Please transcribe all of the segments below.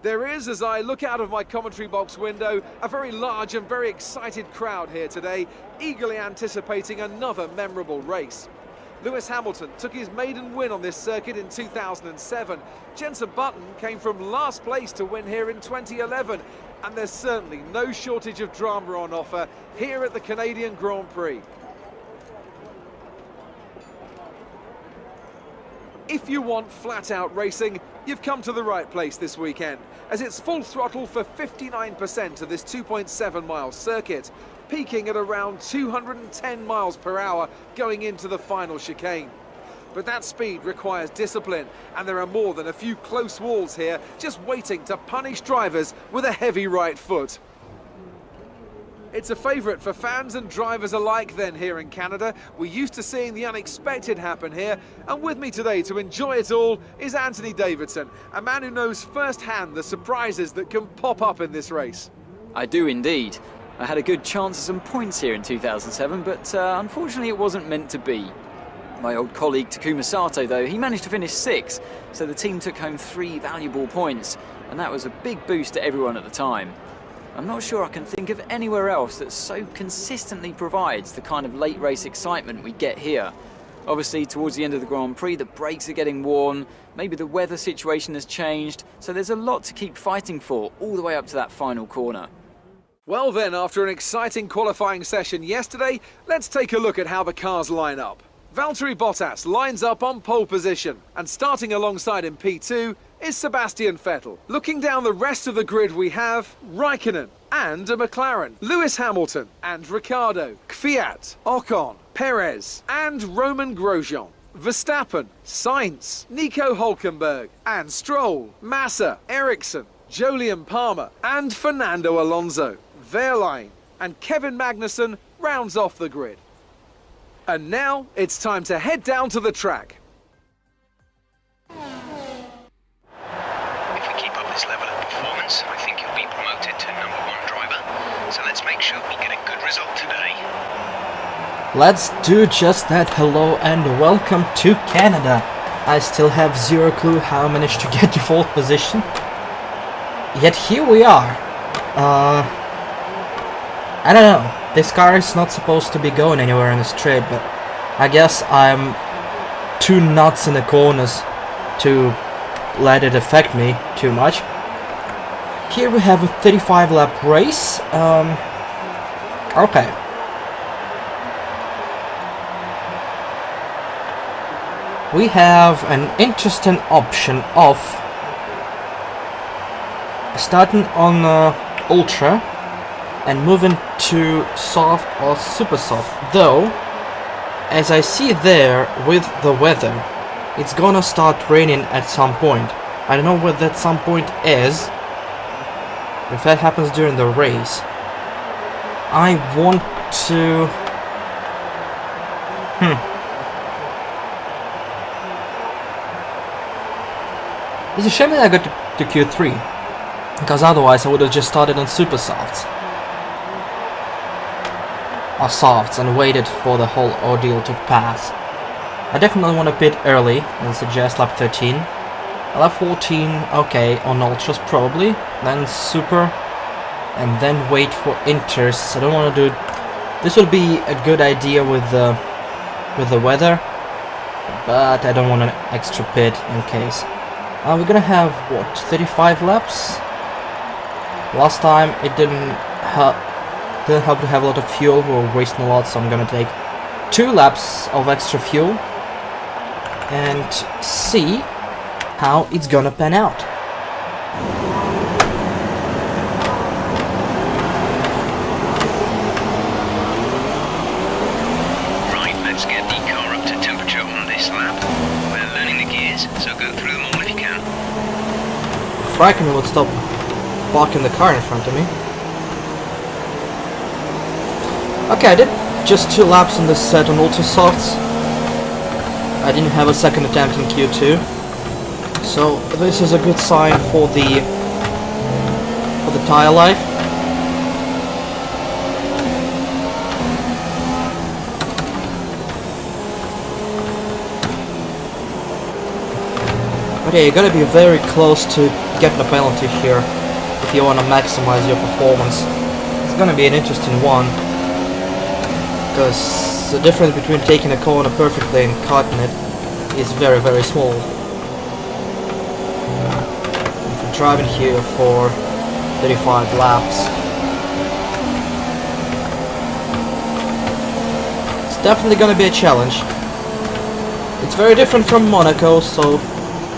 There is, as I look out of my commentary box window, a very large and very excited crowd here today, eagerly anticipating another memorable race. Lewis Hamilton took his maiden win on this circuit in 2007. Jenson Button came from last place to win here in 2011. And there's certainly no shortage of drama on offer here at the Canadian Grand Prix. If you want flat-out racing, you've come to the right place this weekend, as it's full throttle for 59% of this 2.7-mile circuit, peaking at around 210 miles per hour going into the final chicane. But that speed requires discipline, and there are more than a few close walls here just waiting to punish drivers with a heavy right foot. It's a favourite for fans and drivers alike then here in Canada. We're used to seeing the unexpected happen here, and with me today to enjoy it all is Anthony Davidson, a man who knows firsthand the surprises that can pop up in this race. I do indeed. I had a good chance at some points here in 2007, but unfortunately it wasn't meant to be. My old colleague Takuma Sato, though, he managed to finish 6th, so the team took home 3 valuable points, and that was a big boost to everyone at the time. I'm not sure I can think of anywhere else that so consistently provides the kind of late race excitement we get here. Obviously, towards the end of the Grand Prix, the brakes are getting worn, maybe the weather situation has changed, so there's a lot to keep fighting for all the way up to that final corner. Well then, after an exciting qualifying session yesterday, let's take a look at how the cars line up. Valtteri Bottas lines up on pole position, and starting alongside in P2 is Sebastian Vettel. Looking down the rest of the grid, we have Raikkonen and a McLaren, Lewis Hamilton and Ricciardo, Kvyat, Ocon, Perez and Roman Grosjean, Verstappen, Sainz, Nico Hülkenberg and Stroll, Massa, Ericsson, Jolyon Palmer and Fernando Alonso. Wehrlein and Kevin Magnussen rounds off the grid. And now it's time to head down to the track. If we keep up this level of performance, I think you'll be promoted to #1 driver. So let's make sure we get a good result today. Let's do just that. Hello and welcome to Canada. I still have zero clue how I managed to get to 4th position. Yet here we are. I don't know. This car is not supposed to be going anywhere in the straight, but I guess I'm too nuts in the corners to let it affect me too much. Here we have a 35 lap race. Okay. We have an interesting option of starting on Ultra and moving to soft or super soft, though as I see there with the weather, it's gonna start raining at some point. I don't know what that some point is. If that happens during the race, I want to It's a shame that I got to Q3, because otherwise I would have just started on super softs or softs and waited for the whole ordeal to pass. I definitely want to pit early and suggest lap 13. Lap 14, okay, on ultras probably, then super, and then wait for inters. I don't want to do. This would be a good idea with the weather, but I don't want an extra pit in case. We're gonna have what, 35 laps? Last time it didn't help to have a lot of fuel. We were wasting a lot, so I'm gonna take 2 laps of extra fuel and see how it's gonna pan out. Right, let's get the car up to temperature on this lap. We're learning the gears, so go through them all if you can. If Raikkonen would stop blocking the car in front of me. Okay, I did just 2 laps on this set on ultra softs. I didn't have a second attempt in Q2, so this is a good sign for the tire life. But yeah, you're gonna be very close to getting a penalty here if you want to maximize your performance. It's gonna be an interesting one, because the difference between taking a corner perfectly and cutting it is very, very small. If you're driving here for 35 laps, it's definitely gonna be a challenge. It's very different from Monaco, so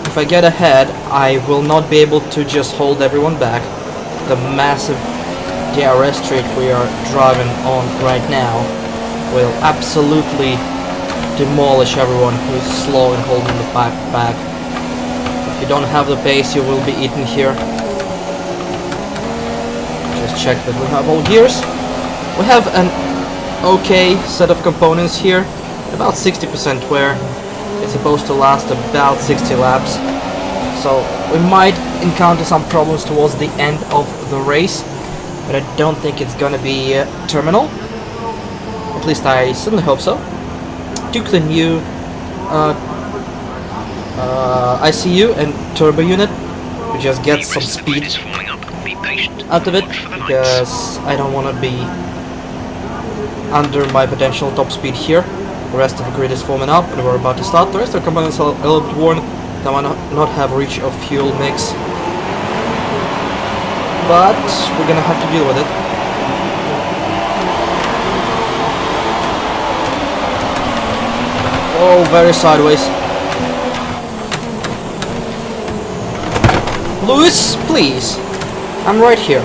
if I get ahead, I will not be able to just hold everyone back. The massive DRS street we are driving on right now will absolutely demolish everyone who's slow and holding the back. If you don't have the pace, you will be eaten here. Just check that we have all gears. We have an okay set of components here, about 60% wear. It's supposed to last about 60 laps, so we might encounter some problems towards the end of the race, but I don't think it's gonna be terminal. At least I certainly hope so. Took the new ICU and turbo unit to just get some speed out of it, because I don't want to be under my potential top speed here. The rest of the grid is forming up and we're about to start. The rest of the components are a little bit worn. They might not have reach of fuel mix, but we're gonna have to deal with it. Oh, very sideways. Lewis, please. I'm right here.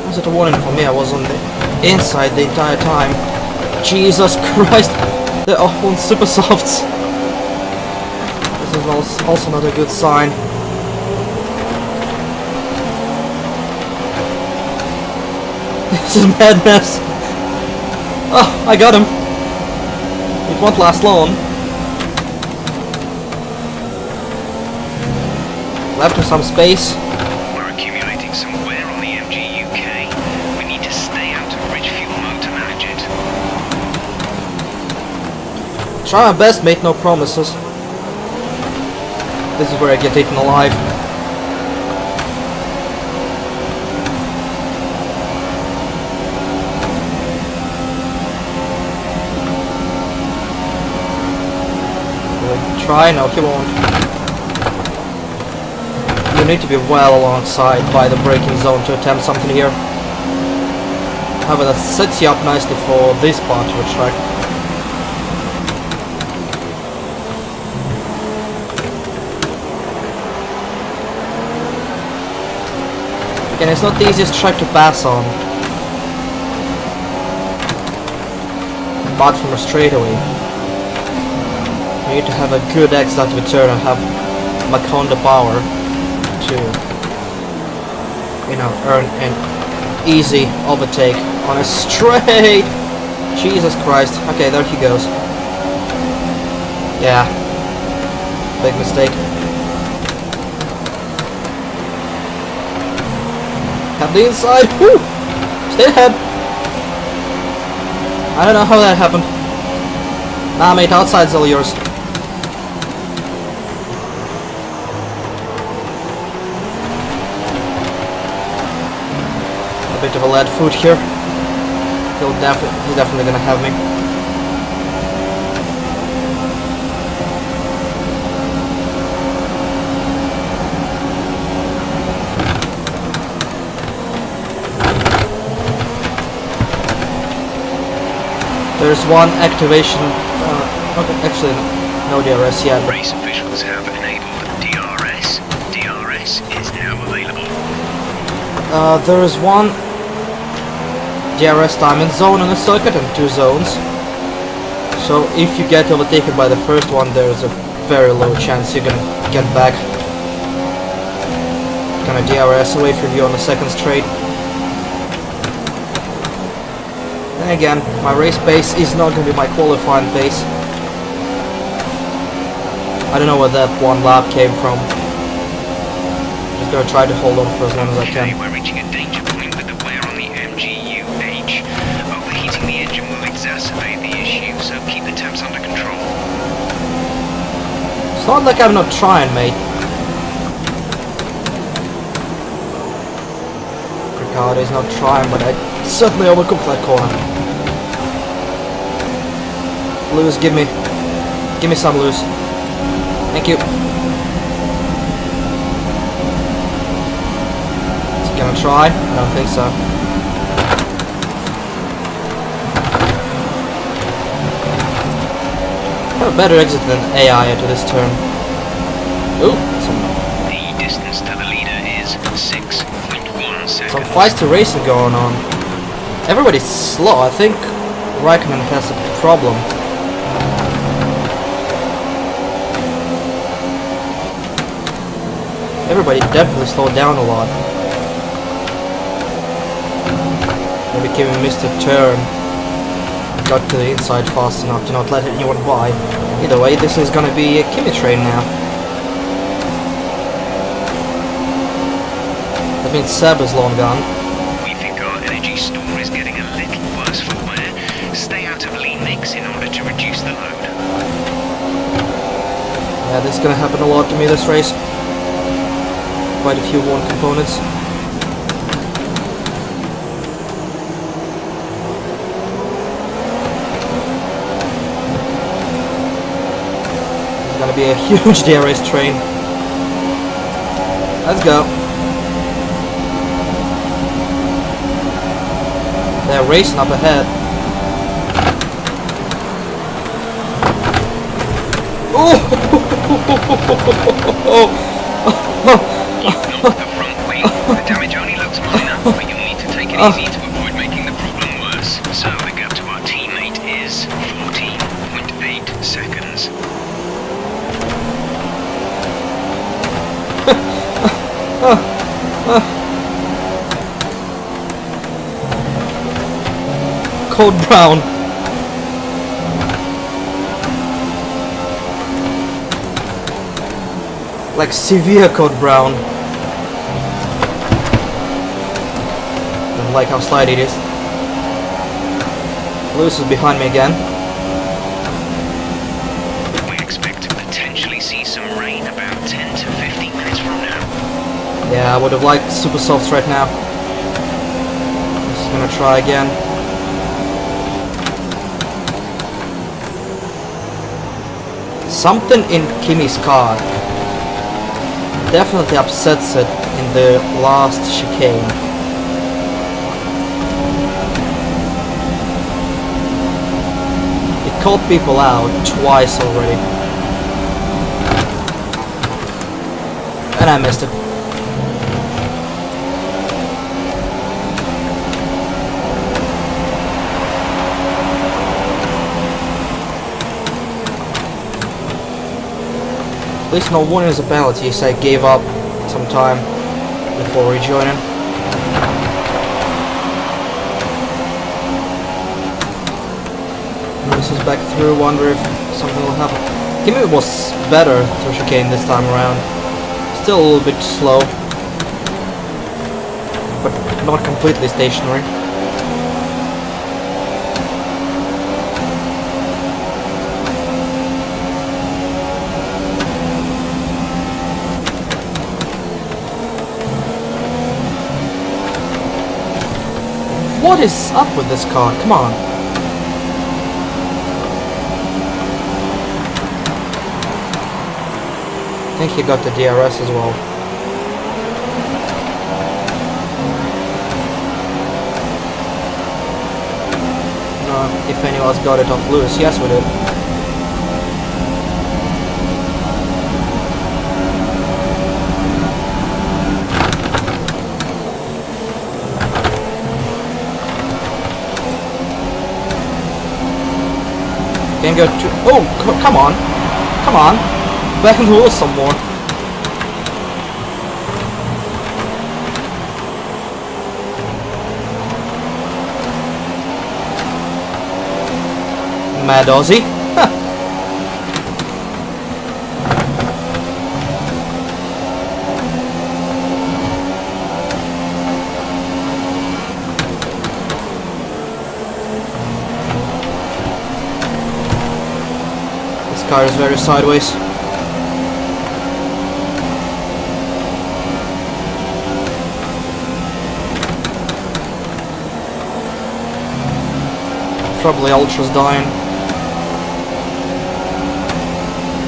Was it a warning for me? I was on the inside the entire time. Jesus Christ! They're all on super softs. This is also not a good sign. This is madness. Oh, I got him. It won't last long. Left him some space. We're accumulating some wear on the MG UK. We need to stay out of rich fuel mode to manage it. Try my best, mate, no promises. This is where I get eaten alive. Try? No, he won't. You need to be well alongside by the braking zone to attempt something here. However, that sets you up nicely for this part of the track. Again, it's not the easiest track to pass on. Apart from a straightaway. You need to have a good exit out of a turn and have Maconda power to, you know, earn an easy overtake on a straight. Jesus Christ. Okay, there he goes. Yeah. Big mistake. Have the inside. Woo! Stay ahead. I don't know how that happened. Nah, mate, outside's all yours. A bit of a lead foot here. He's definitely gonna have me. There's one activation. Okay, actually, no DRS yet. Race officials have enabled DRS. DRS is now available. There is one DRS timing zone on the circuit and 2 zones. So if you get overtaken by the first one, there's a very low chance you're gonna get back. Gonna DRS away from you on the second straight. Then again, my race pace is not gonna be my qualifying pace. I don't know where that one lap came from. Just gonna try to hold on for as long as I Okay, can. we're reaching a danger point with the wear on the MGUH. Overheating the not like I'm not trying, mate. Ricardo is not trying, but I certainly overcooked that corner. Lewis, give me some, Lewis. Thank you. Is he gonna try? I don't think so. I have a better exit than AI to this turn. Ooh, The distance to the leader is 6.1 seconds. some feisty racing going on. Everybody's slow. I think Raikkonen has a problem. Everybody definitely slowed down a lot. Maybe Kimi missed a turn. Got to the inside fast enough to not let anyone by. Either way, this is gonna be a Kimi train now. That means Seb is long gone. We think our energy store is getting a little worse for wear. Stay out of lean mix in order to reduce the load. Yeah, this is gonna happen a lot to me this race. Quite a few worn components. It's gonna be a huge DRS train. Let's go. They're racing up ahead. You've knocked the front wing. The damage only looks minor, but you'll need to take it easy to avoid making the problem worse. So the gap to our teammate is 14.8 seconds. Code Brown. Like severe Code Brown. Don't like how slidey it is. Lewis is behind me again. We expect to potentially see some rain about 10 to 15 minutes from now. Yeah, I would have liked super softs right now. Just gonna try again. Something in Kimi's car definitely upsets it in the last chicane. It called people out twice already. And I missed it. At least no one is a penalty, so I gave up some time before rejoining. This is back through, wonder if something will happen. Kimi was better through chicane this time around. Still a little bit slow, but not completely stationary. What is up with this car? Come on. I think he got the DRS as well. No, if anyone's got it off Lewis, yes we did. Can go to. Oh, come on. Come on. Back in the wheel some more. Mad Aussie. Car is very sideways. Probably Ultra's dying.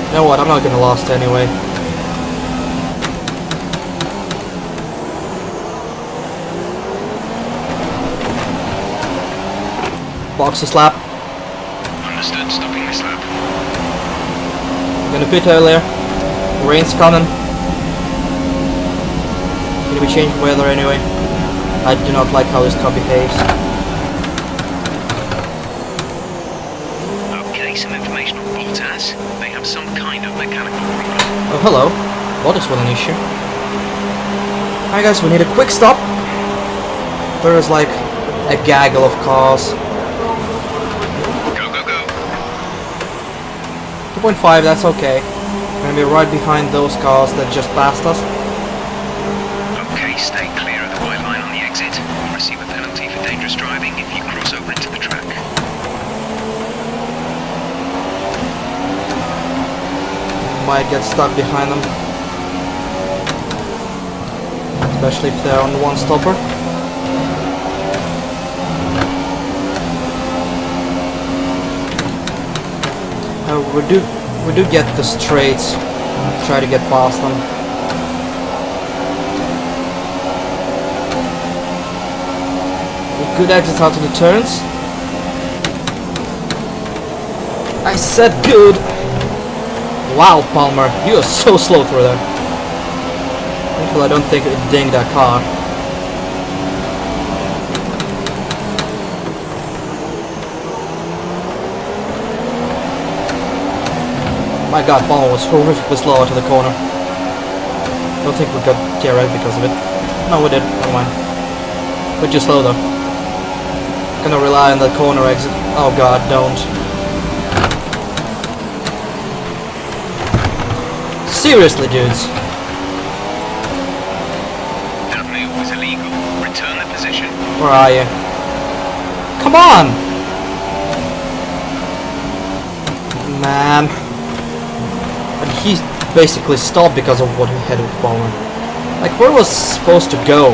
You know what, I'm not gonna last anyway. Box a slap. Understood, stopping this lap. Gonna pit earlier. Rain's coming. Gonna be changing weather anyway. I do not like how this car behaves. Okay, some information on Bottas. They have some kind of mechanical problem. Oh, hello. What is with an issue? Alright guys, we need a quick stop. There is like a gaggle of cars. Go, go, go. 2.5, that's okay. We're gonna be right behind those cars that just passed us. Okay, stay clear of the white line on the exit. You'll receive a penalty for dangerous driving if you cross over into the track. Might get stuck behind them. Especially if they're on one stopper. We do get the straights. Try to get past them. Good exits out of the turns. I said good. Wow, Palmer, you are so slow through there. Thankfully, I don't think it dinged that car. My god, Palmer was horrifically slow out of the corner. Don't think we got DRS because of it. No, we did. Never mind. But you're slow though. Gonna rely on the corner exit. Oh god, don't. Seriously, dudes. That move was illegal. Return the position. Where are you? Come on! Man. But he basically stopped because of what he had with Palmer. Like, where was he supposed to go?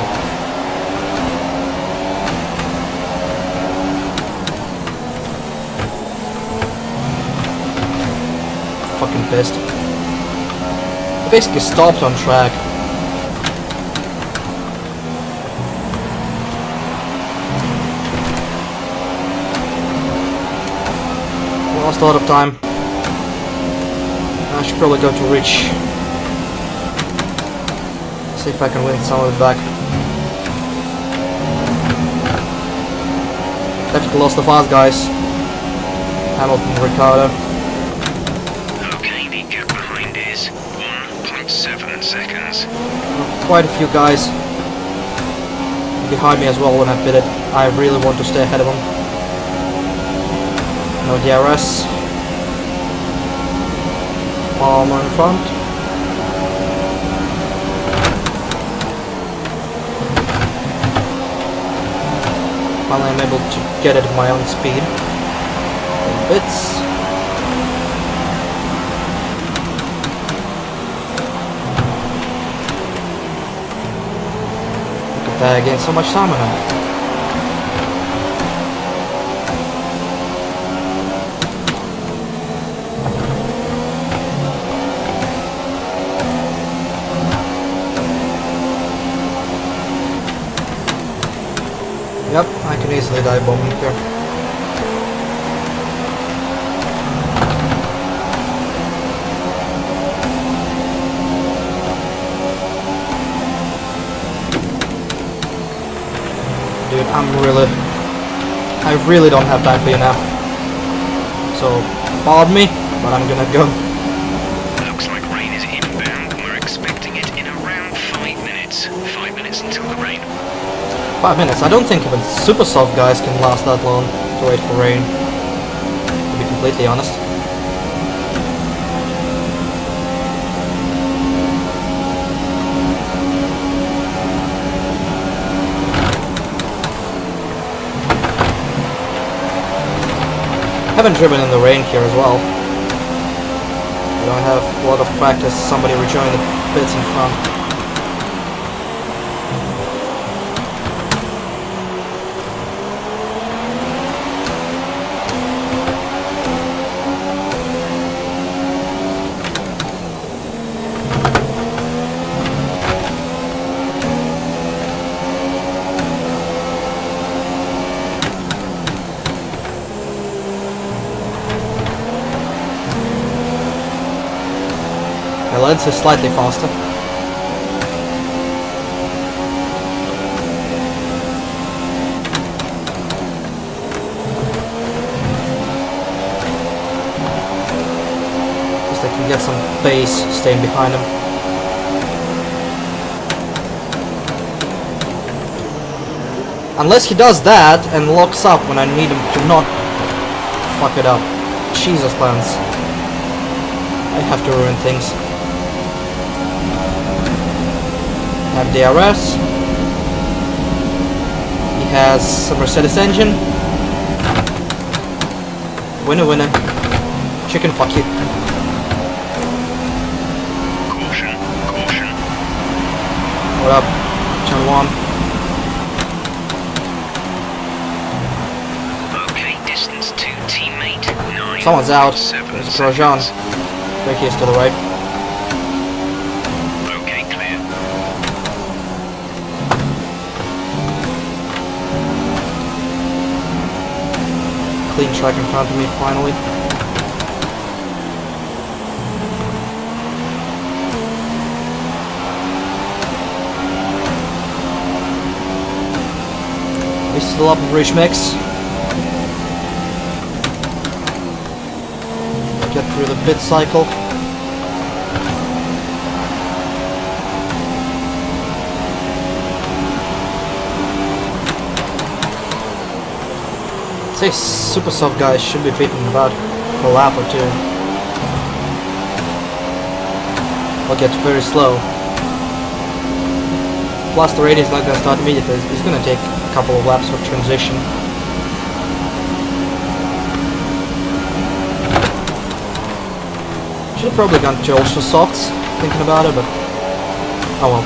Fucking pissed. He basically stopped on track. Lost a lot of time. I should probably go to Rich. See if I can win some of it back. Definitely lost the fast guys. Hamilton, Ricciardo. Okay, the gap behind is 1.7 seconds. Quite a few guys behind me as well when I pitted. I really want to stay ahead of them. No DRS. Palmer in front. Finally I'm able to get it at my own speed. Bits. Look at that, I gained so much time on it. Yep, I can easily die bombing here. Dude, I really don't have time for you now. So, pardon me, but I'm gonna go. Looks like rain is inbound and we're expecting it in around 5 minutes. 5 minutes until the rain. 5 minutes? I don't think even super soft guys can last that long to wait for rain. To be completely honest. Haven't driven in the rain here as well. I don't have a lot of practice. Somebody rejoined the pits in front. Lens is slightly faster. Just they can get some pace staying behind him. Unless he does that and locks up when I need him to not fuck it up. Jesus, Lance. I have to ruin things. Have DRS. He has a Mercedes engine. Winner, winner. Chicken, fuck you. Caution, caution. What up? Channel 1. Distance to teammate 9. Someone's out. 7 There's Grosjean. Ricky is to the right. Okay, clear. Clean track in front of me, finally. This is the lap of Rich Mix. Get through the pit cycle. Say super soft guys should be beaten about a lap or two. Will get very slow. Plus the radius is not gonna start immediately. It's gonna take a couple of laps for transition. Should have probably gone to ultra softs, thinking about it, but oh well.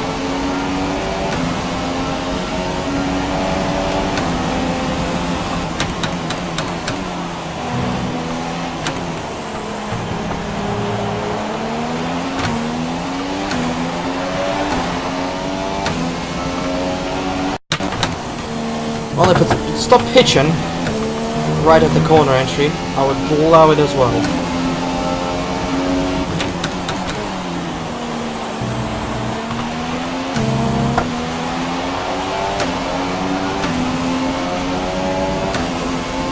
Well, if it stopped hitching right at the corner entry, I would allow it as well.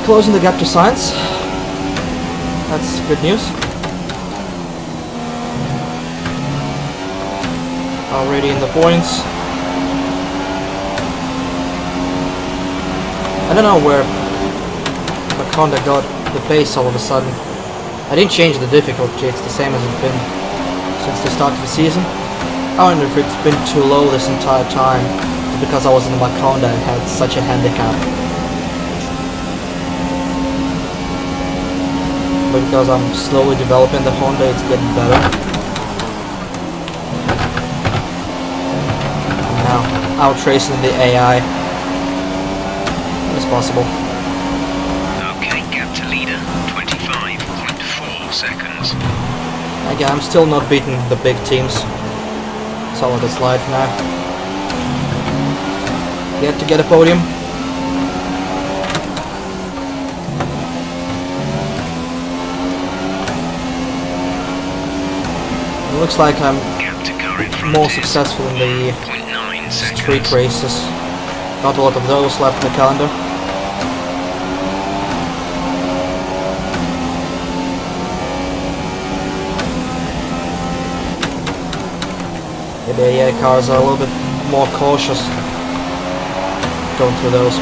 Closing the gap to Science. That's good news. Already in the points. I don't know where Maconda got the pace all of a sudden. I didn't change the difficulty, it's the same as it's been since the start of the season. I wonder if it's been too low this entire time because I was in the Maconda and had such a handicap. But because I'm slowly developing the Honda, it's getting better. I'm now outracing the AI. As possible. Okay, gap to leader, 25.4 seconds. Again, I'm still not beating the big teams. So I'll let it slide for now. Yet to get a podium. It looks like I'm more successful in the street races. Not a lot of those left in the calendar. The AI cars are a little bit more cautious going through those.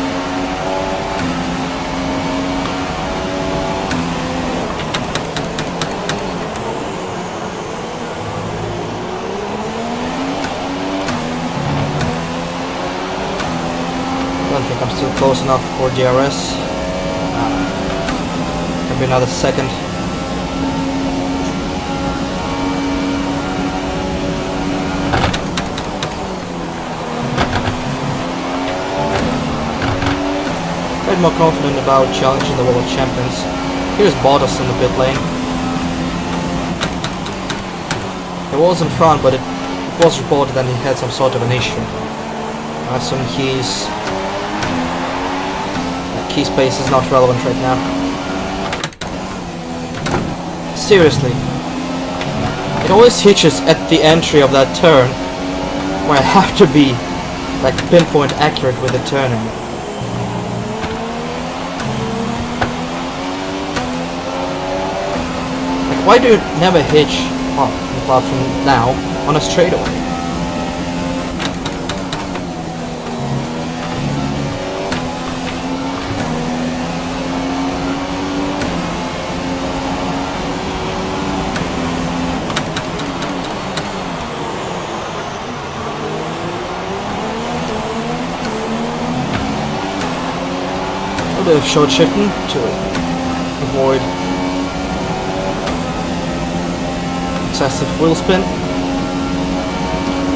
I don't think I'm still close enough for DRS. Maybe another second. I'm more confident about challenging the World Champions. Here's Bottas in the pit lane. He was in front, but it was reported that he had some sort of an issue. I assume his key space is not relevant right now. Seriously. It always hitches at the entry of that turn, where I have to be like pinpoint accurate with the turning. Like, why do you never hitch, well, apart from now, on a straightaway? A bit of short shifting to avoid excessive wheel spin.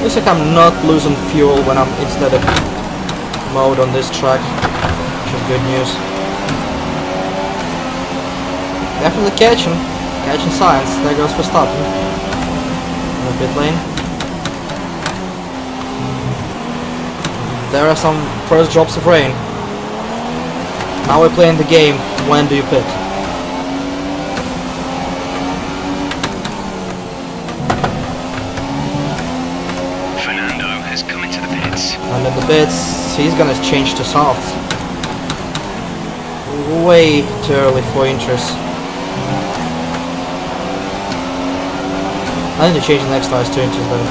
Looks like I'm not losing fuel when I'm in static mode on this track, which is good news. Definitely catching signs. There goes Verstappen in the pit lane. There are some first drops of rain. Now we're playing the game, when do you pit? Fernando has come into the pits. And in the pits, he's gonna change to softs. Way too early for interest. I need to change the next tires to inches though,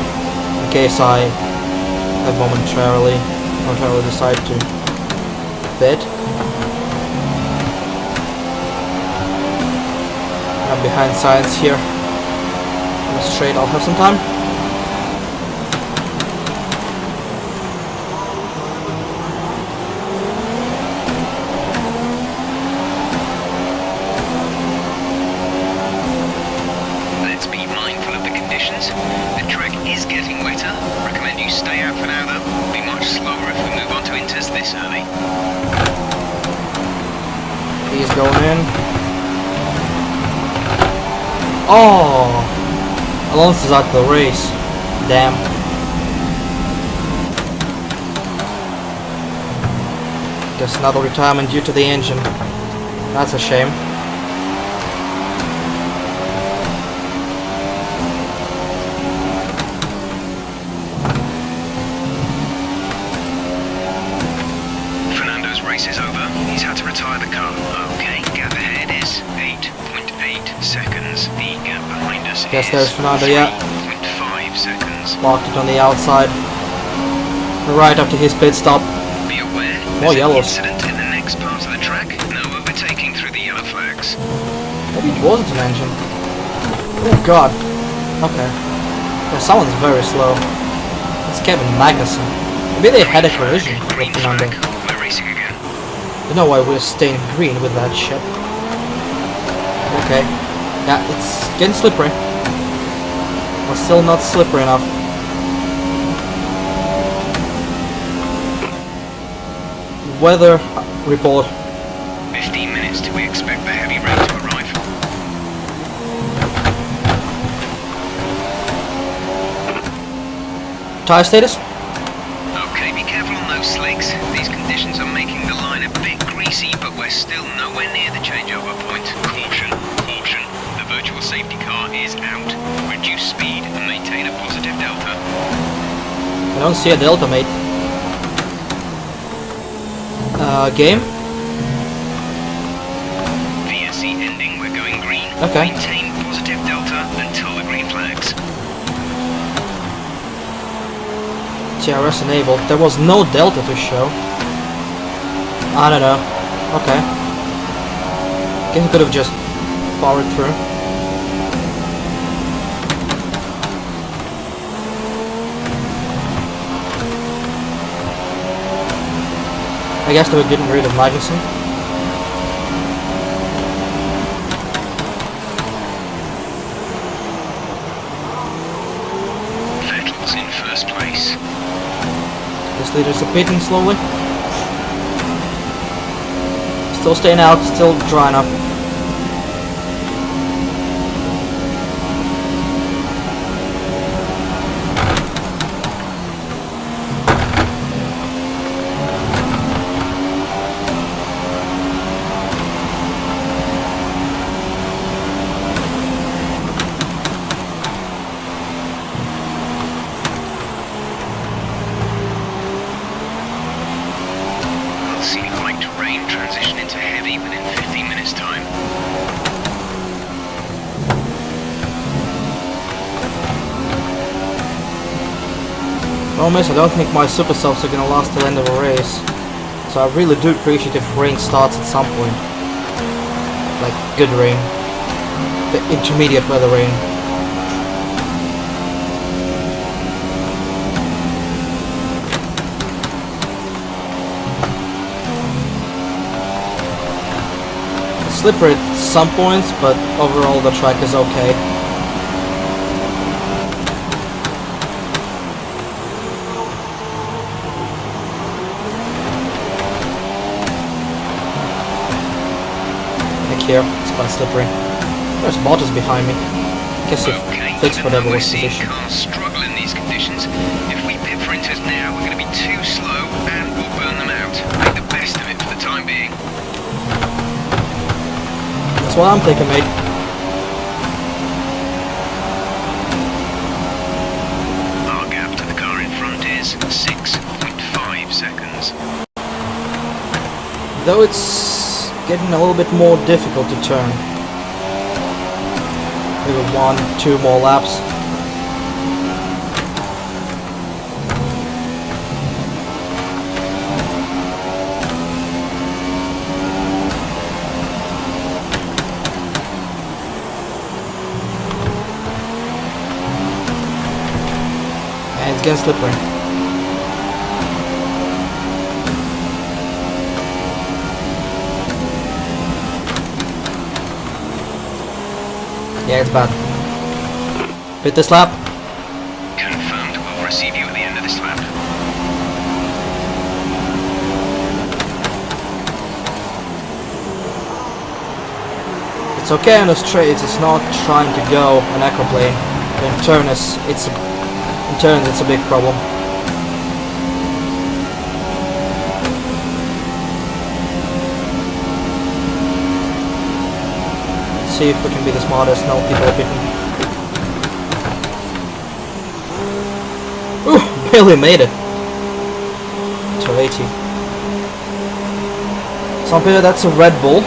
in case I momentarily decide to pit. I'm behind science here. I'm straight, I'll have some time. Let's be mindful of the conditions. The track is getting wetter. Recommend you stay out for now though. Be much slower if we move on to inters this early. He's going in. Oh! Alonso's out the race. Damn. Guess another retirement due to the engine. That's a shame. Fernando's race is over. He's had to retire the car. Okay, gap ahead is 8.8 seconds. The gap behind us Guess is there's Fernando, yeah. 3.5 seconds. Parked it on the outside. Right after his pit stop. Be aware, More there's an yellows. incident in the next part of the track. No overtaking through the yellow flags. Maybe it wasn't an engine. Oh god. Okay. Yeah, someone's very slow. It's Kevin Magnussen. Maybe they had a collision with Green Fernando. flag. We're racing again. Don't know why we're staying green with that shit. Okay. Yeah, it's getting slippery. But still not slippery enough. Weather report. 15 minutes till we expect the heavy rain to arrive. Tire status? Okay, be careful on those slicks. These conditions are making the line a bit greasy, but we're still nowhere near the changeover point. Caution, caution. The virtual safety car is out. Reduce speed and maintain a positive delta. I don't see a delta, mate. Game? VSC ending, we're going green. Okay. Maintain positive delta until the green flags. TRS enabled. There was no delta to show. I don't know. Okay. Guess I could have just powered through. I guess they were getting rid of Magnussen. Vettel's in first place. This leader's pitting slowly. Still staying out, still dry enough. We'll see light rain transition into heavy within 15 minutes' time. Problem is, I don't think my super softs are gonna last till the end of a race. So I really do appreciate if rain starts at some point. Like good rain. The intermediate weather rain. It's slippery at some points, but overall the track is okay. Here, it's quite slippery. There's Bottas behind me. Guess he fixed whatever was position. Cars struggle in these conditions. If we pit for inters now, we're going to be too slow and we'll burn them out. Make the best of it for the time being. That's what I'm thinking, mate. Our gap to the car in front is 6.5 seconds. Though it's getting a little bit more difficult to turn. Maybe 1-2 more laps. And it's getting slippery. Yeah, it's bad. Pit this lap. Confirmed. We'll receive you at the end of this lap. It's okay on the straights. It's not trying to go an aquaplane. In turns, it's a big problem. See if we can be the smartest. No, people are beating. Ooh, barely made it. 280. Some people, that's a Red Bull.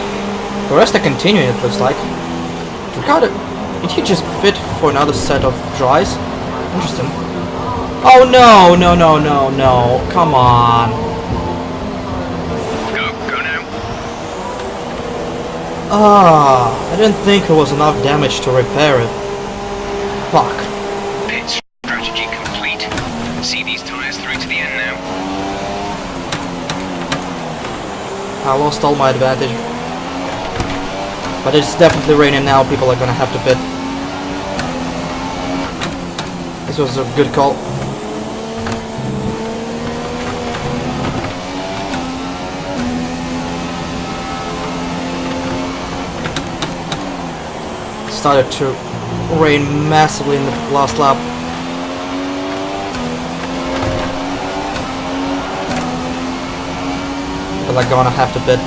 The rest are continuing, it looks like. Ricardo, did he just fit for another set of dries? Interesting. Oh no, no, no, no, no. Come on. I didn't think there was enough damage to repair it. Fuck. Pit strategy complete. See these tyres through to the end now. I lost all my advantage. But it's definitely raining now, people are gonna have to pit. This was a good call. Started to rain massively in the last lap. But I'm gonna have to pit.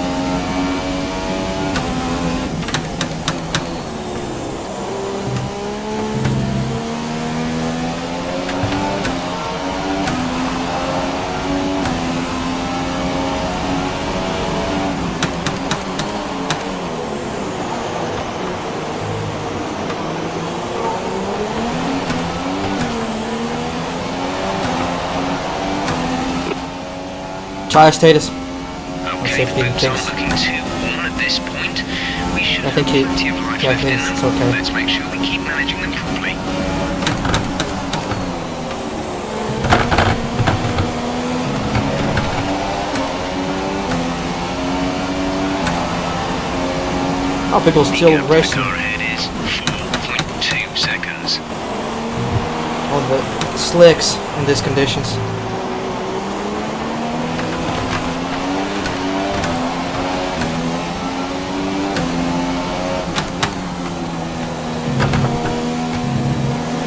Tire status. Okay, Safety folks, things. I'm looking too warm at this point. We should I think have plenty of life yeah, I left think in them. it's okay. Let's make sure we keep managing them properly. Oh, people still racing Car ahead is 4.2 seconds. on the slicks in these conditions.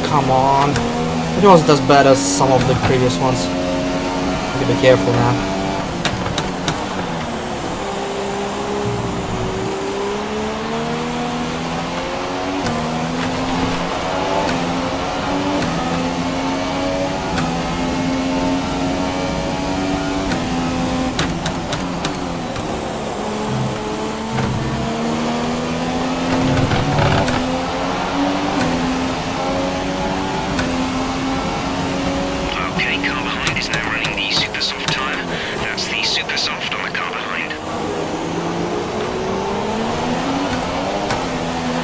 Come on. It wasn't as bad as some of the previous ones. I gotta be careful now.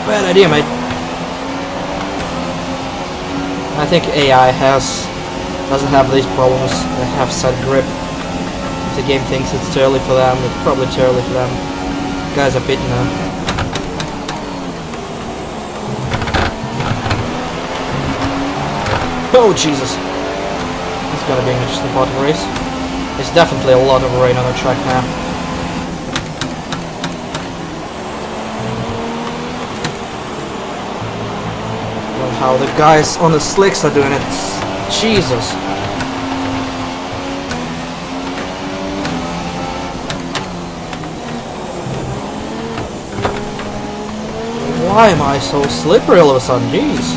Bad idea, mate. I think AI doesn't have these problems. They have set grip. If the game thinks it's too early for them, it's probably too early for them. Guys are beaten now. Oh Jesus! It's gonna be an interesting part of the race. There's definitely a lot of rain on the track now. Well, how the guys on the slicks are doing it. Jesus! Why am I so slippery all of a sudden? Jeez!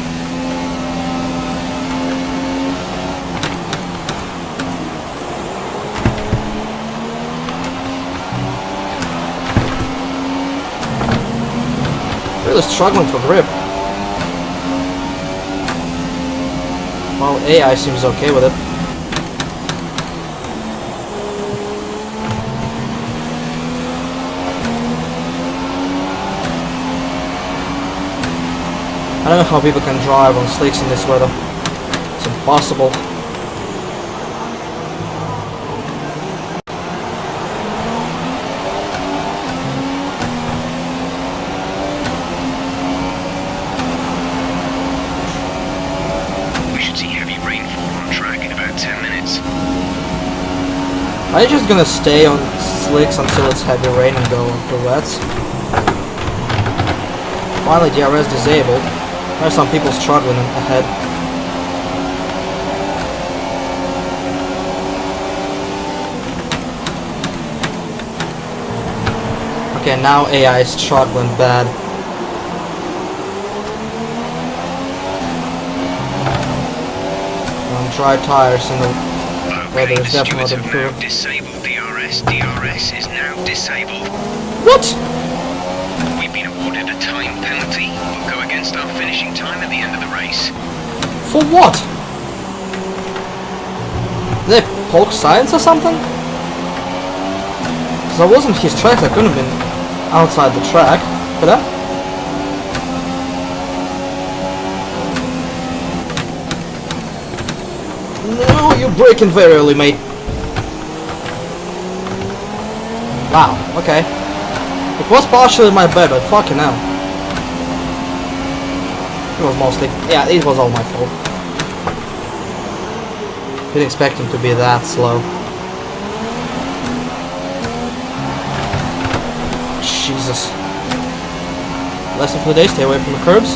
Really struggling for grip. While AI seems okay with it. I don't know how people can drive on slicks in this weather. It's impossible. Are you just gonna stay on slicks until it's heavy rain and go on to wets? Finally DRS disabled. There are some people struggling ahead. Okay, now AI is struggling bad. On dry tires in the weather is definitely not improved. Disabled DRS. DRS is now disabled. What? We've been awarded a time penalty. Will go against our finishing time at the end of the race. For what? Did they poke science or something? Because I wasn't his tracks, I couldn't have been outside the track. Could I? No, you're braking very early, mate. Wow, okay. It was partially my bad, but fucking hell. It was mostly... yeah, it was all my fault. Didn't expect him to be that slow. Jesus. Lesson for the day, stay away from the curbs.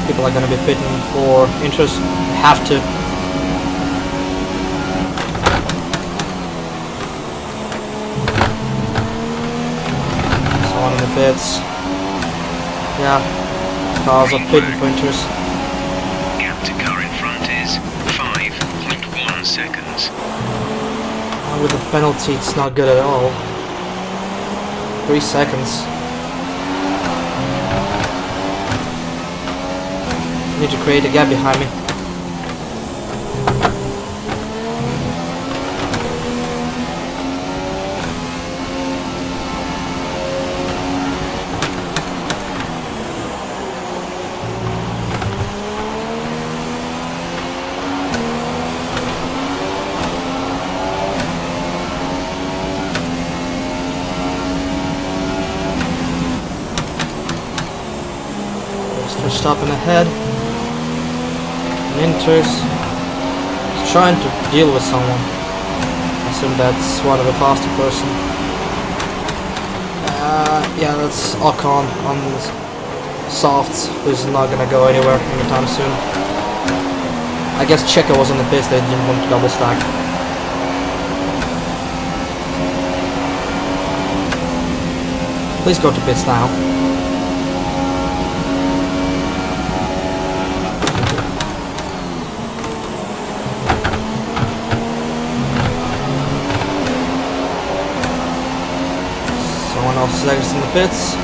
People are gonna be pitting for interest. They have to. Someone in the pits. Yeah. Cars are pitting for interest. Gap to car in front is 5.1 seconds. And with the penalty, it's not good at all. 3 seconds. Need to create a gap behind me. There's Verstappen ahead. Enters. He's trying to deal with someone. I assume that's one of the faster person. Yeah, that's Ocon on the softs, who's not gonna go anywhere anytime soon. I guess Checo was on the pits, they didn't want to double stack. Please go to pits now. Legs in the pits.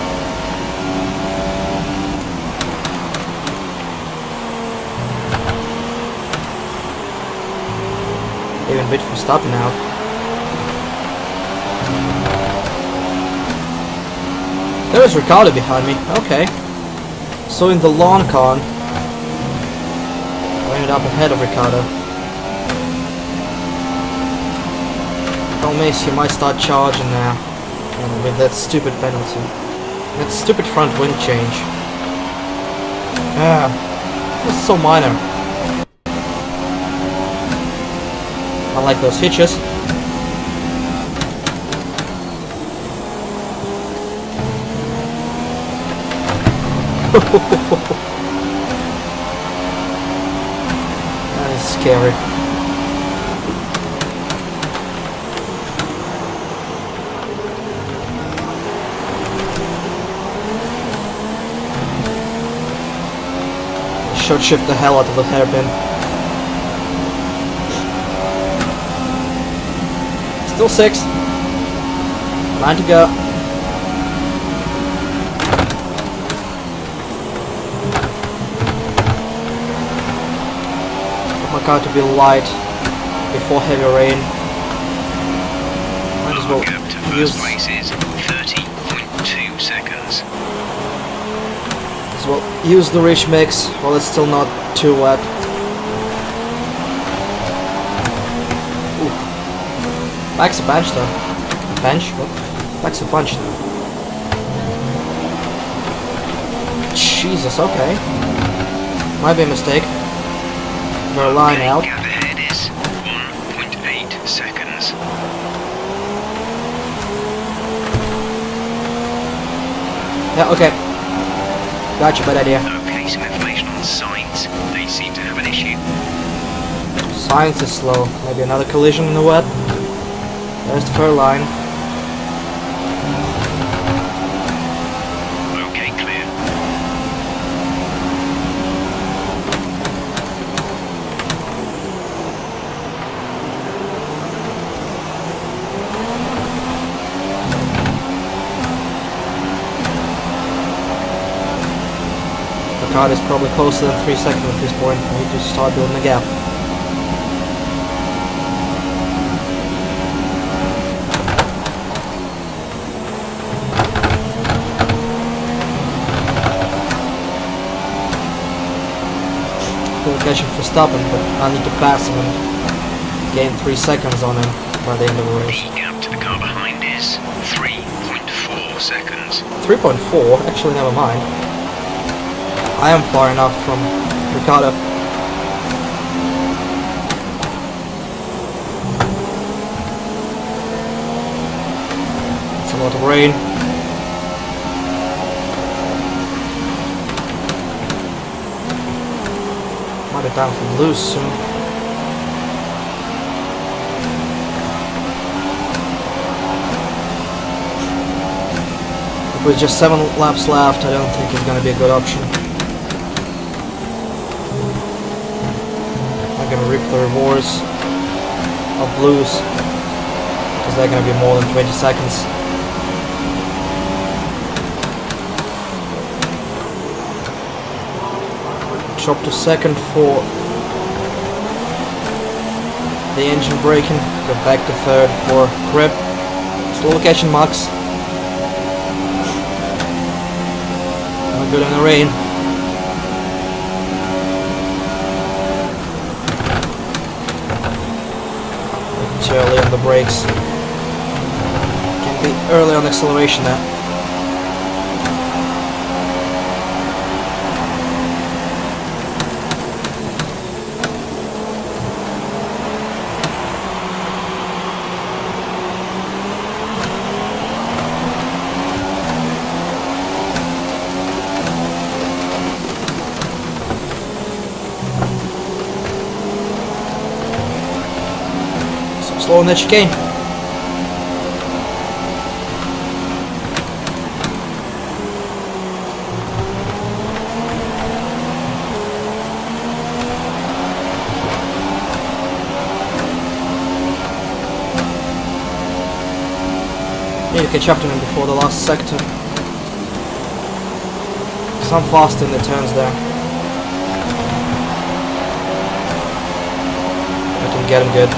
Even bit for stopping out. 1 There's Ricardo behind me. Okay. So in the lawn con, I ended up ahead of Ricardo. Don't miss, he might start charging now. And with that stupid penalty. That stupid front wind change. Ah, it's so minor. I like those hitches. That is scary. Should shift the hell out of the hairpin. Still 6. 9 to go. My car to be light before heavy rain. Might as well Gap to first place is 30.2 seconds. as well use the rich mix while it's still not too wet. Ooh. Backs a bench though. Bench? What? Backs a bunch though. Jesus, okay. Might be a mistake. We're line out. Gap ahead is 1.8 seconds. Yeah, okay. Gotcha, bad idea. Okay, some information on signs. They seem to have an issue. Science is slow. Maybe another collision in the wet. There's the fur line. Okay, clear. The car is probably closer than 3 seconds at this point. We need to start building a gap. Still catching for stopping, but I need to pass him and gain 3 seconds on him by the end of the race. The gap to the car behind is 3.4 seconds. 3.4? Actually, never mind. I am far enough from Ricardo. It's a lot of rain. Might be down for loose soon. With just 7 laps left, I don't think it's gonna be a good option. I'm gonna reap the rewards of blues, because they're gonna be more than 20 seconds. Drop to second for the engine braking, go back to third for grip. Slow location marks. Not good in the rain. Too early on the brakes. Can be early on acceleration now. Slow on the chicane. Need to catch up to him before the last sector. So I'm fast in the turns there. I can get him good.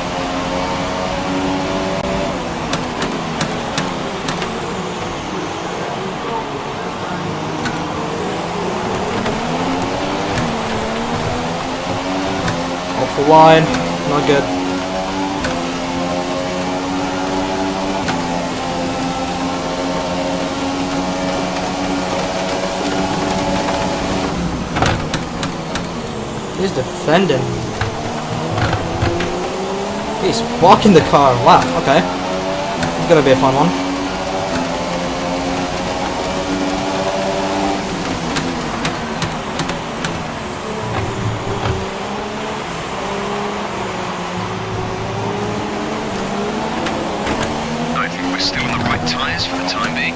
line. Not good. He's defending. He's walking the car. Wow, okay. It's gonna be a fun one. I think we're still on the right tyres for the time being.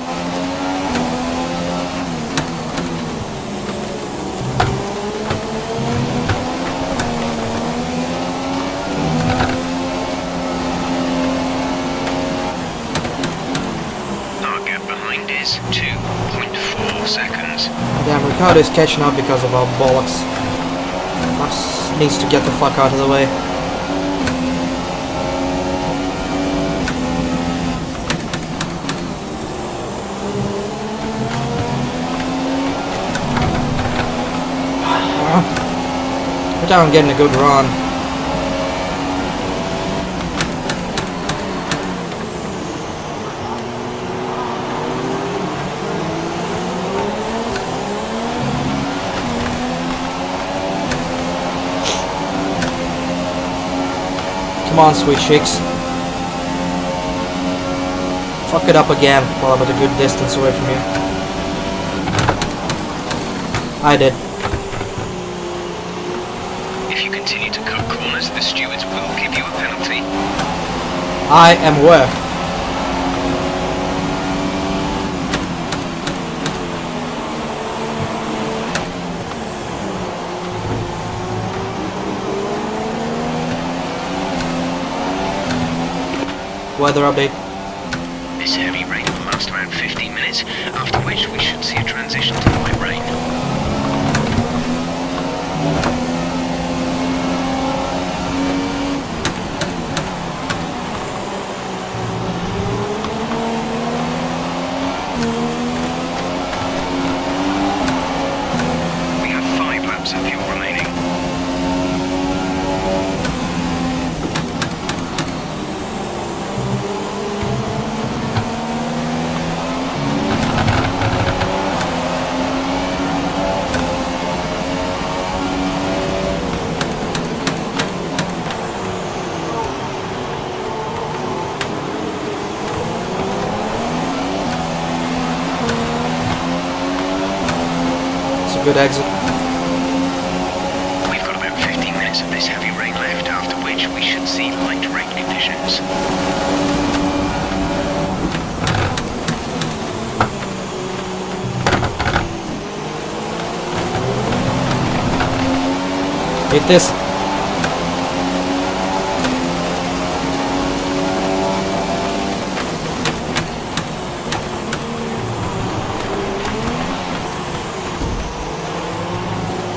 Our gap behind is 2.4 seconds. Damn, Ricardo is catching up because of our bollocks. Max needs to get the fuck out of the way. But I'm getting a good run. Come on, sweet chicks. Fuck it up again while I'm at a good distance away from you. I did. If you continue to cut corners, the stewards will give you a penalty. I am aware. Weather update. This heavy rain will last around 15 minutes, after which we should see a transition to light rain. We have 5 laps of fuel remaining. Good exit. We've got about 15 minutes of this heavy rain left, after which we should see light rain conditions. Hit this.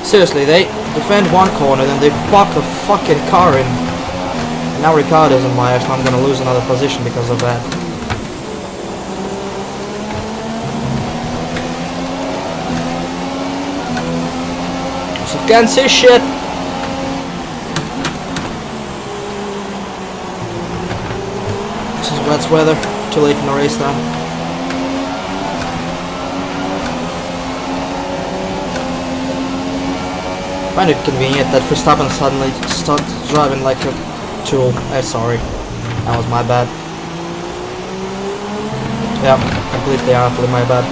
Seriously, they defend one corner, then they block the fucking car in. And now Ricardo's in my ass, and I'm gonna lose another position because of that. So can't say shit. This is wet weather. Too late in the race now. I find it convenient that Verstappen suddenly started driving like a tool. Sorry, that was my bad. Yeah, completely honestly my bad.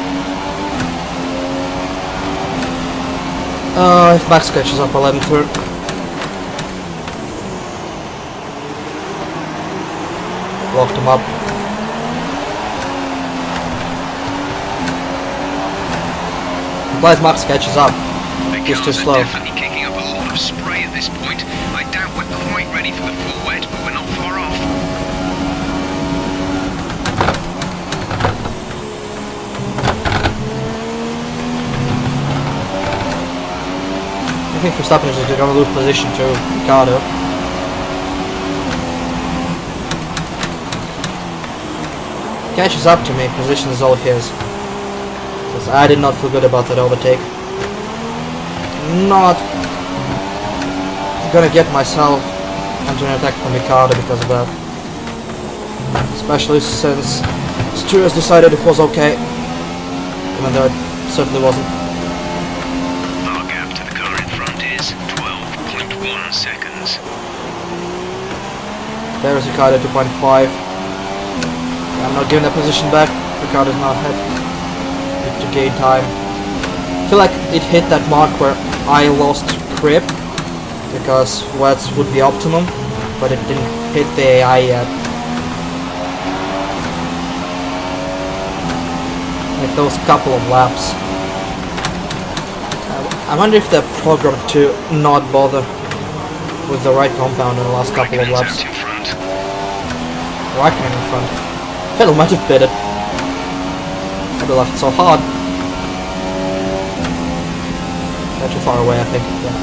If Max catches up, I'll let him through. Locked him up. Glad Max catches up. He's too slow. Definitely kicking up a lot of spray at this point. I doubt we're quite ready for the full wet, but we're not far off. I think Verstappen is going to lose position to Ricardo. Catches up to me, position is all his. Because I did not feel good about that overtake. Not gonna get myself counter-attack from Ricardo because of that. Especially since Stewards decided it was okay, even though it certainly wasn't. Our gap to the car in front is 12.1 seconds. There's Ricardo 2.5. I'm not giving that position back. Ricardo's not ahead to gain time. I feel like it hit that mark where I lost grip because wets would be optimum, but it didn't hit the AI yet. Like those couple of laps. I wonder if they're programmed to not bother with the right compound in the last couple of laps. Raikkonen in front. Vettel might have bid it. Vettel left so hard. They're too far away, I think. Yeah.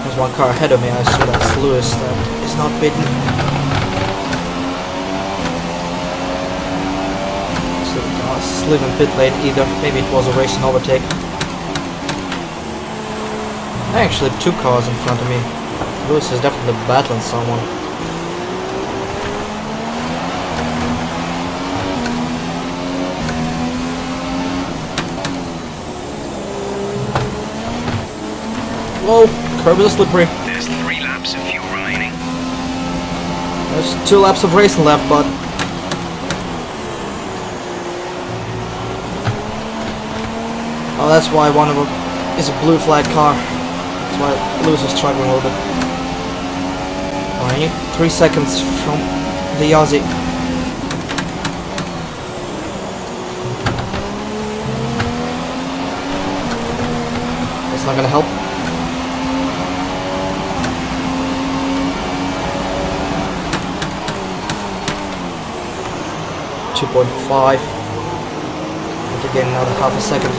There's one car ahead of me. I assume that's Lewis that is not bidden. So Slim in pit lane either. Maybe it was a race and overtake. I actually have two cars in front of me. Lewis is definitely battling someone. Whoa, curb is slippery. There's 3 laps of fuel remaining. There's 2 laps of racing left, but oh, that's why one of them is a blue flag car. That's why Lewis is struggling a little bit. Oh, I need 3 seconds from the Aussie. That's not gonna help. .5. And again, another half a second.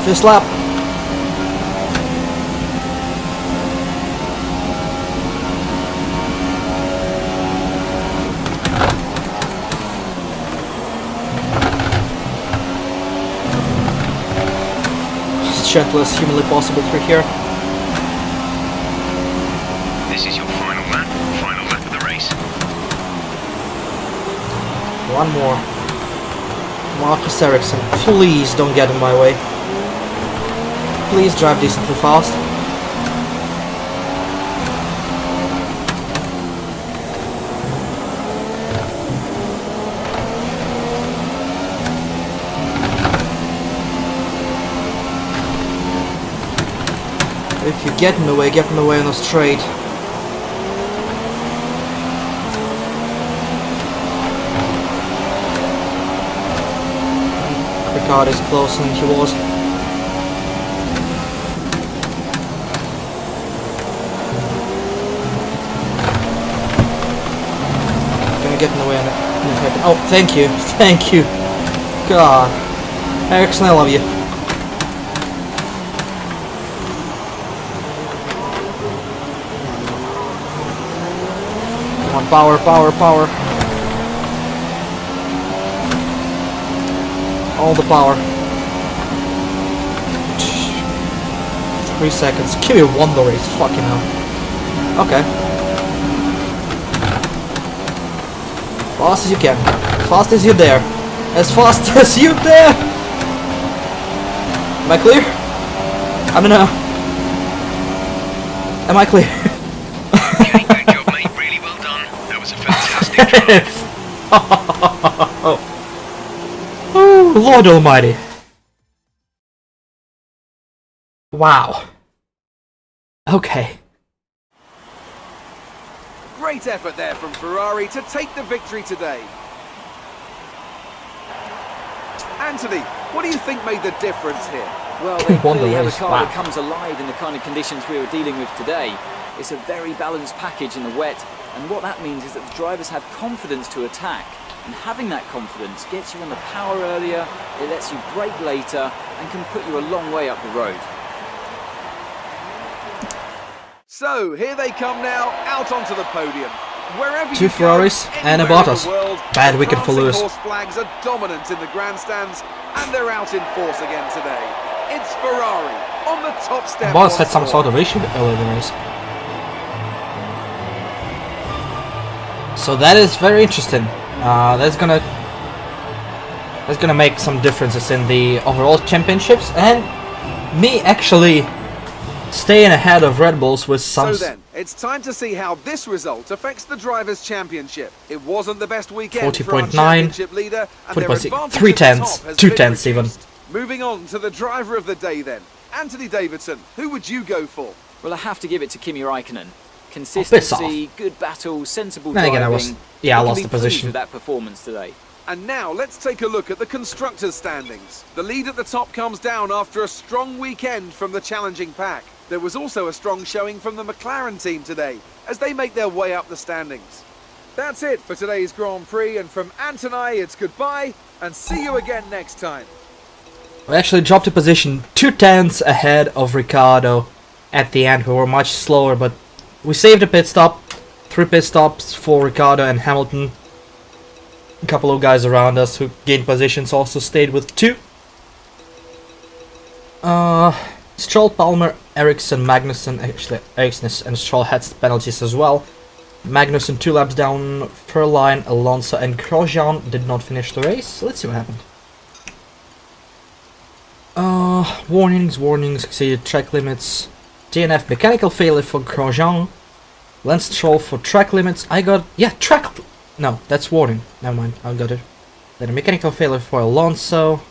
This lap. As gentle as humanly possible through here. This is your final lap of the race. One more. Marcus Ericsson, please don't get in my way. Please drive decently fast. If you get in the way on a straight. Ricardo is closer than he was. Get in the way on it. Oh, thank you. Thank you. God. Ericsson, I love you. Come on, power, power, power. All the power. 3 seconds. Give me one the race. Fucking hell. Okay. Fast as you can. As fast as you dare. As fast as you dare! Am I clear? I don't know. Am I clear? Okay, good job, mate. Really well done. That was a fantastic drive. Oh, Lord Almighty. Wow. Okay. Great effort there from Ferrari to take the victory today. Anthony, what do you think made the difference here? Well, they Won the clearly have a race, car wow. that comes alive in the kind of conditions we were dealing with today. It's a very balanced package in the wet, and what that means is that the drivers have confidence to attack. And having that confidence gets you on the power earlier, it lets you brake later, and can put you a long way up the road. So, here they come now, out onto the podium. Wherever Two you Ferraris go, and a anywhere in Bottas. the world, Bad the weekend for prancing Lewis. horse flags are dominant in the grandstands, and they're out in force again today. It's Ferrari on the top step. Bottas had once some more. sort of issue earlier in the race. So that is very interesting. That's gonna make some differences in the overall championships, and me actually staying ahead of Red Bulls with some. So then, it's time to see how this result affects the Drivers' Championship. It wasn't the best weekend for our 40.9, championship leader, and their 40.6, advantage 3 at the tenths, top has 2 been tenths even. reduced. Moving on to the driver of the day then. Anthony Davidson, who would you go for? Well, I have to give it to Kimi Raikkonen. piss Consistency, good battle, sensible Then driving. again, I lost You can the be pleased position. with that performance today. And now let's take a look at the constructors' standings. The lead at the top comes down after a strong weekend from the challenging pack. There was also a strong showing from the McLaren team today as they make their way up the standings. That's it for today's Grand Prix, and from Ant and I, it's goodbye and see you again next time. We actually dropped a position 2 tenths ahead of Ricciardo at the end. We were much slower, but we saved a pit stop. 3 pit stops for Ricciardo and Hamilton. A couple of guys around us who gained positions also stayed with 2. Stroll, Palmer, Ericsson, Magnussen. Actually, Ericsson and Stroll had penalties as well. Magnussen 2 laps down. Furline, Alonso, and Grosjean did not finish the race. Let's see what happened. Warnings, exceeded track limits. DNF, mechanical failure for Grosjean. Lance Stroll for track limits. I got, no, that's warning. Never mind, I got it. Then a mechanical failure for Alonso.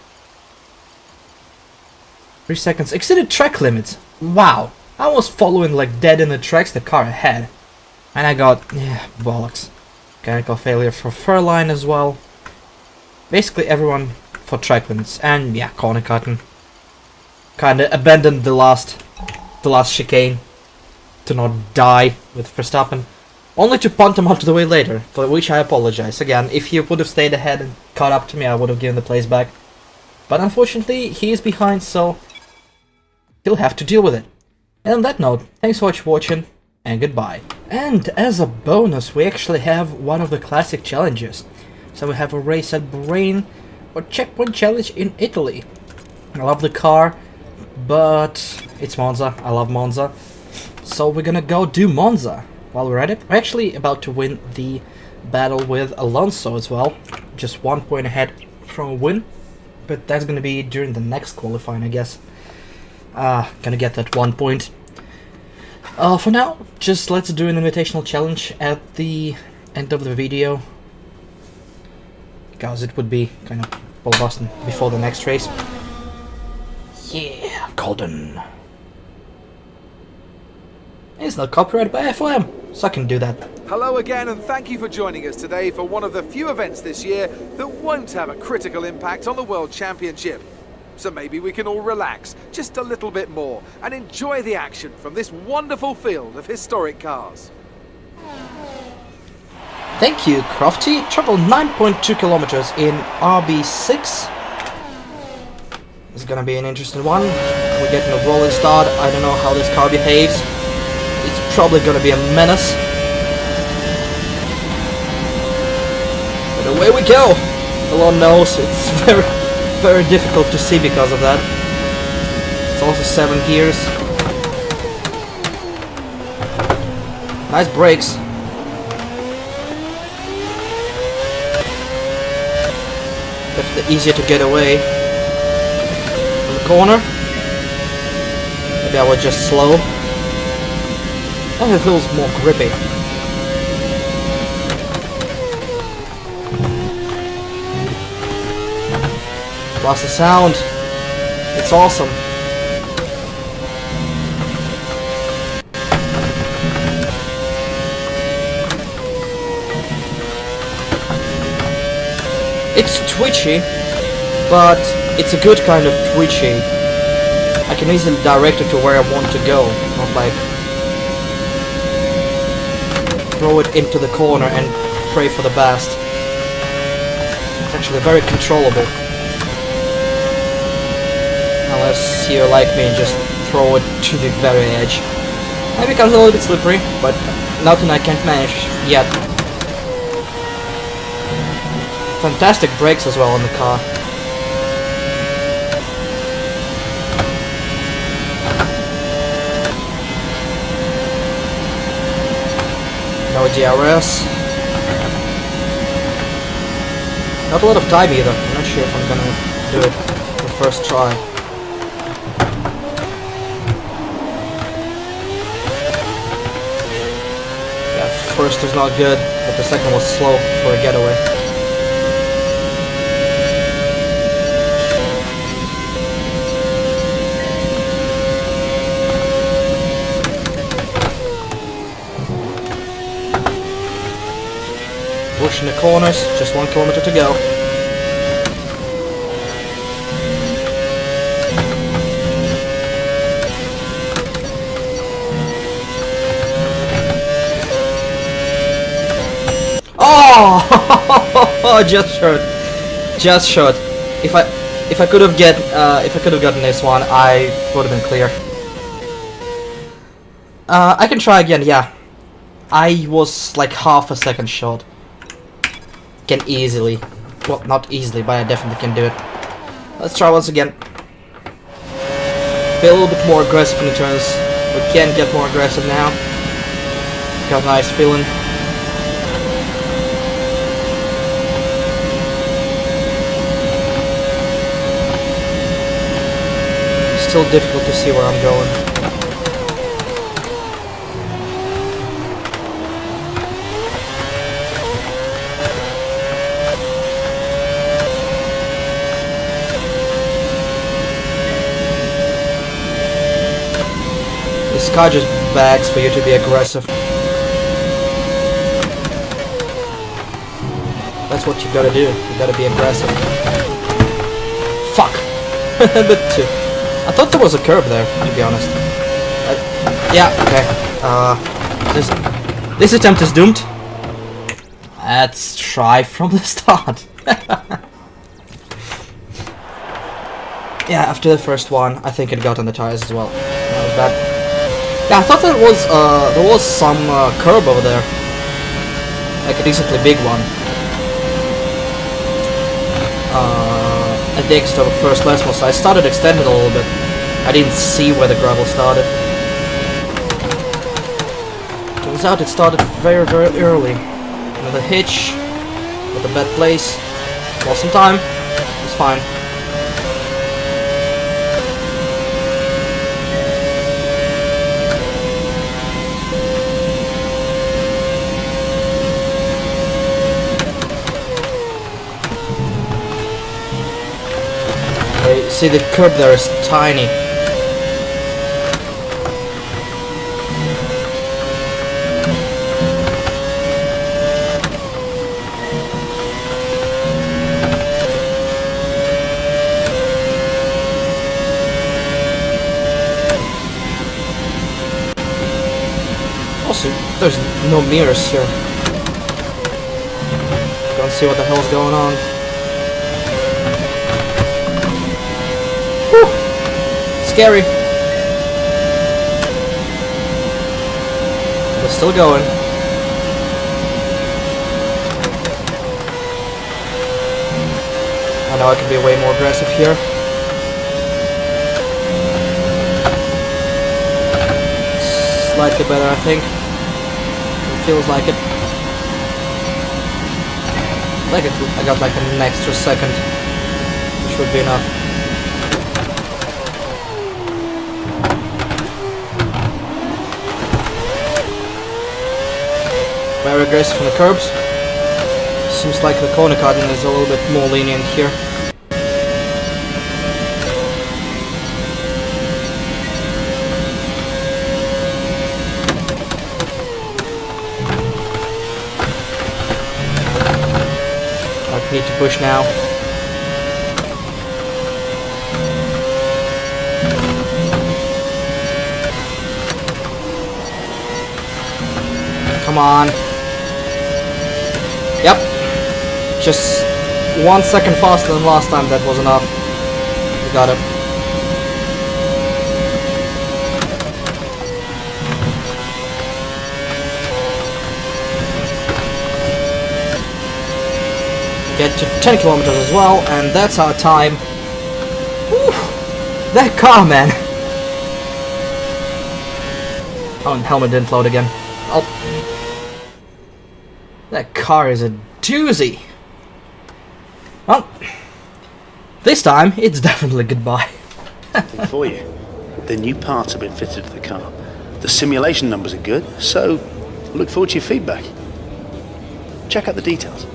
3 seconds, exceeded track limits. Wow, I was following like dead in the tracks, the car ahead. And I got, bollocks. Mechanical failure for Furline as well. Basically everyone for track limits. And yeah, corner cutting. Kinda abandoned the last chicane to not die with Verstappen, only to punt him out of the way later, for which I apologize. Again, if he would have stayed ahead and caught up to me, I would have given the place back. But unfortunately, he is behind, so he'll have to deal with it. And on that note, thanks so much for watching, and goodbye. And as a bonus, we actually have one of the classic challenges. So we have a race at Bahrain, or checkpoint challenge in Italy. I love the car, but it's Monza. I love Monza. So we're gonna go do Monza while we're at it. We're actually about to win the battle with Alonso as well. Just 1 point ahead from a win. But that's gonna be during the next qualifying, I guess. Gonna get that 1 point. For now, just let's do an invitational challenge at the end of the video. Because it would be kind of Paul Boston before the next race. Yeah, Golden. It's not copyrighted by FOM, so I can do that. Hello again, and thank you for joining us today for one of the few events this year that won't have a critical impact on the World Championship. So maybe we can all relax just a little bit more and enjoy the action from this wonderful field of historic cars. Thank you, Crofty. Traveled 9.2 kilometers in RB6. It's gonna be an interesting one. We're getting a rolling start. I don't know how this car behaves. It's probably gonna be a menace. But away we go! The Lord knows it's very difficult to see because of that. It's also 7 gears. Nice brakes. Definitely easier to get away from the corner. Maybe I was just slow. And it feels more grippy. Plus the sound. It's awesome. It's twitchy, but it's a good kind of twitchy. I can easily direct it to where I want to go, not like throw it into the corner and pray for the best. It's actually very controllable. Unless you're like me and just throw it to the very edge. It becomes a little bit slippery, but nothing I can't manage yet. fantastic brakes as well on the car. No DRS. Not a lot of time either. I'm not sure if I'm gonna do it the first try. Yeah, first was not good, but the second was slow for a getaway. Pushing the corners, just 1 kilometer to go. Oh, just short. If I could have gotten this one, I would have been clear. I can try again. Yeah, I was like half a second short. Can easily, well, not easily, but I definitely can do it. Let's try once again. Be a little bit more aggressive in the turns. We can get more aggressive now. Got a nice feeling. Still difficult to see where I'm going. This car just begs for you to be aggressive. That's what you gotta do. You gotta be aggressive. Fuck! Bit too. I thought there was a curb there, to be honest. Yeah, okay. This attempt is doomed. Let's try from the start. Yeah, after the first one, I think it got on the tires as well. That was bad. Yeah, I thought there was some curb over there, like a decently big one. At the exit of the first lesson, so I started extending a little bit. I didn't see where the gravel started. Turns out it started very, very early. Another hitch, with a bad place. Lost some time. It's fine. See, the curb there is tiny. Also, there's no mirrors here. Don't see what the hell's going on. Scary. We're still going. I know I can be way more aggressive here. Slightly better, I think. It feels like it. I got like an extra second, which would be enough. Very aggressive on the curbs. Seems like the corner cutting is a little bit more lenient here. I need to push now. Come on. Yep. Just 1 second faster than last time, that was enough. We got it. get to 10 kilometers as well, and that's our time. Whew, that car, man. Oh, and helmet didn't load again. Oh, that car is a doozy. Well, this time it's definitely goodbye. For you. The new parts have been fitted to the car. The simulation numbers are good, so look forward to your feedback. Check out the details.